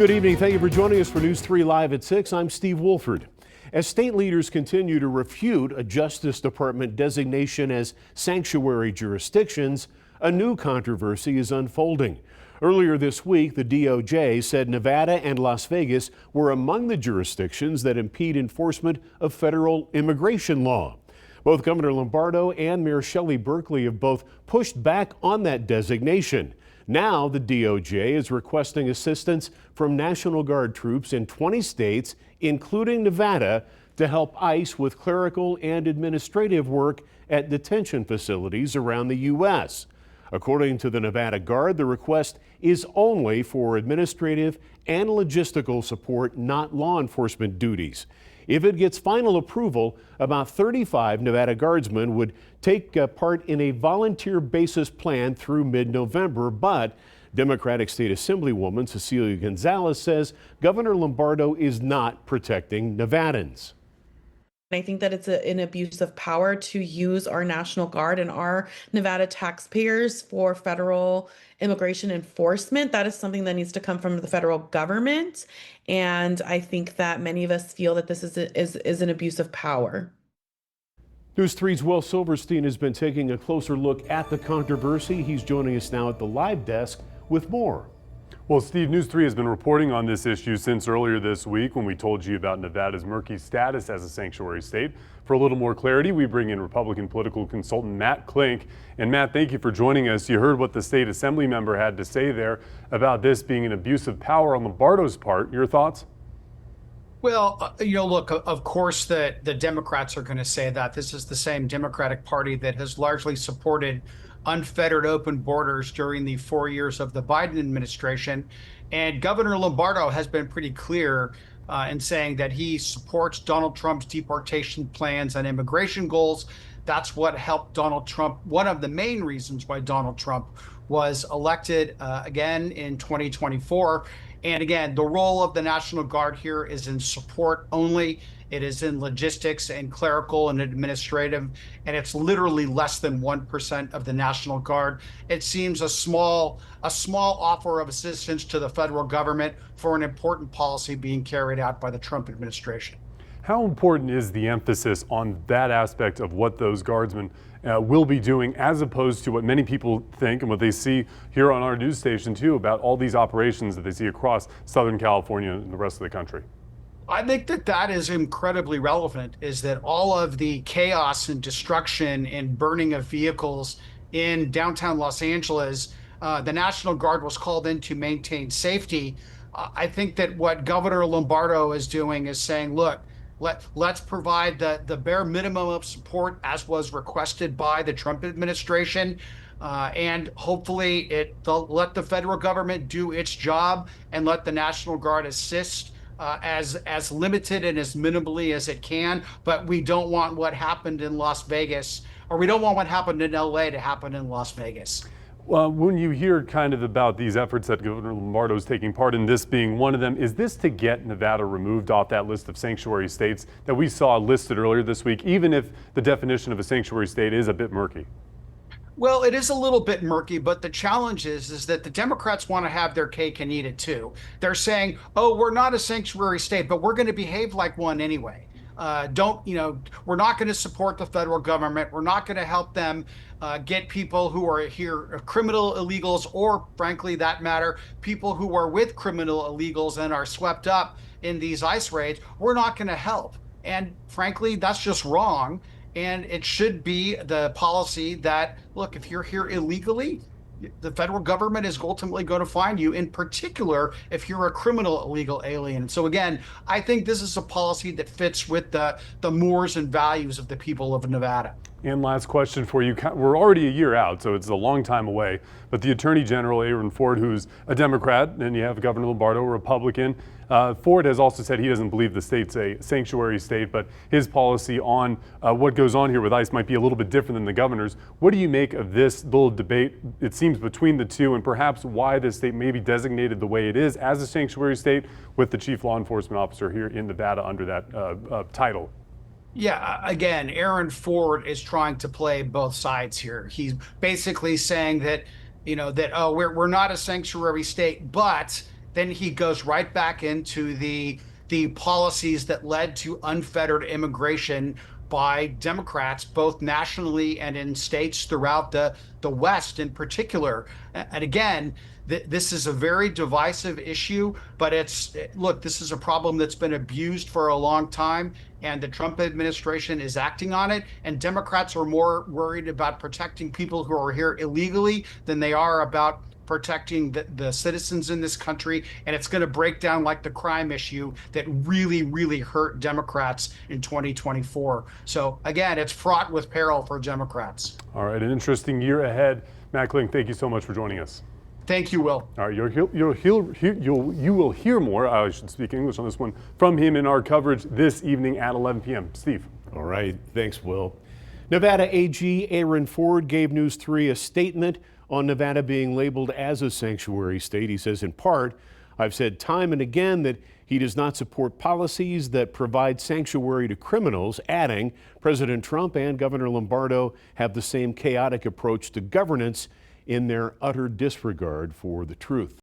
Good evening. Thank you for joining us for News 3 Live at 6. I'm Steve Wolford. As state leaders continue to refute a Justice Department designation as sanctuary jurisdictions, a new controversy is unfolding. Earlier this week, the DOJ said Nevada and Las Vegas were among the jurisdictions that impede enforcement of federal immigration law. Both Governor Lombardo and Mayor Shelley Berkeley have both pushed back on that designation. Now the DOJ is requesting assistance from National Guard troops in 20 states, including Nevada, to help ICE with clerical and administrative work at detention facilities around the U.S. According to the Nevada Guard, the request is only for administrative and logistical support, not law enforcement duties. If it gets final approval, about 35 Nevada Guardsmen would take part in a volunteer basis plan through mid-November, but Democratic State Assemblywoman Cecilia Gonzalez says Governor Lombardo is not protecting Nevadans. I think that it's an abuse of power to use our National Guard and our Nevada taxpayers for federal immigration enforcement. That is something that needs to come from the federal government. And I think that many of us feel that this is an abuse of power. News 3's Will Silverstein has been taking a closer look at the controversy. He's joining us now at the live desk with more. Well, Steve, News 3 has been reporting on this issue since earlier this week when we told you about Nevada's murky status as a sanctuary state. For a little more clarity, we bring in Republican political consultant Matt Klink. And Matt, thank you for joining us. You heard what the state assembly member had to say there about this being an abuse of power on Lombardo's part. Your thoughts? Well, look, of course, the Democrats are going to say that. This is the same Democratic Party that has largely supported unfettered open borders during the 4 years of the Biden administration. And Governor Lombardo has been pretty clear in saying that he supports Donald Trump's deportation plans and immigration goals. That's what helped Donald Trump. One of the main reasons why Donald Trump was elected again in 2024. And again, the role of the National Guard here is in support only. It is in logistics and clerical and administrative, and it's literally less than 1% of the National Guard. It seems a small offer of assistance to the federal government for an important policy being carried out by the Trump administration. How important is the emphasis on that aspect of what those guardsmen will be doing, as opposed to what many people think and what they see here on our news station too about all these operations that they see across Southern California and the rest of the country? I think that is incredibly relevant, is that all of the chaos and destruction and burning of vehicles in downtown Los Angeles, the National Guard was called in to maintain safety. I think that what Governor Lombardo is doing is saying, look, let's provide the bare minimum of support as was requested by the Trump administration. And hopefully let the federal government do its job and let the National Guard assist as limited and as minimally as it can. But we don't want what happened in Las Vegas, or we don't want what happened in LA to happen in Las Vegas. Well, when you hear kind of about these efforts that Governor Lombardo is taking part in, this being one of them, is this to get Nevada removed off that list of sanctuary states that we saw listed earlier this week, even if the definition of a sanctuary state is a bit murky? Well, it is a little bit murky, but the challenge is that the Democrats want to have their cake and eat it too. They're saying, oh, we're not a sanctuary state, but we're going to behave like one anyway. We're not going to support the federal government. We're not going to help them get people who are here, criminal illegals, or frankly, that matter, people who are with criminal illegals and are swept up in these ICE raids. We're not going to help. And frankly, that's just wrong. And it should be the policy that, look, if you're here illegally, the federal government is ultimately going to find you, in particular, if you're a criminal illegal alien. So again, I think this is a policy that fits with the mores and values of the people of Nevada. And last question for you. We're already a year out, so it's a long time away. But the Attorney General, Aaron Ford, who's a Democrat, and you have Governor Lombardo, a Republican, Ford has also said he doesn't believe the state's a sanctuary state, but his policy on what goes on here with ICE might be a little bit different than the governor's. What do you make of this little debate, it seems, between the two, and perhaps why the state may be designated the way it is as a sanctuary state with the chief law enforcement officer here in Nevada under that title? Yeah, again, Aaron Ford is trying to play both sides here. He's basically saying that, we're not a sanctuary state, but then he goes right back into the policies that led to unfettered immigration by Democrats, both nationally and in states throughout the West in particular. And again, this is a very divisive issue, but look, this is a problem that's been abused for a long time, and the Trump administration is acting on it. And Democrats are more worried about protecting people who are here illegally than they are about protecting the citizens in this country. And it's going to break down like the crime issue that really, really hurt Democrats in 2024. So again, it's fraught with peril for Democrats. All right, an interesting year ahead. Matt Kling, thank you so much for joining us. Thank you, Will. All right, you will hear more, I should speak English on this one, from him in our coverage this evening at 11 p.m. Steve. All right, thanks, Will. Nevada AG Aaron Ford gave News 3 a statement on Nevada being labeled as a sanctuary state. He says, in part, I've said time and again that he does not support policies that provide sanctuary to criminals, adding, President Trump and Governor Lombardo have the same chaotic approach to governance in their utter disregard for the truth.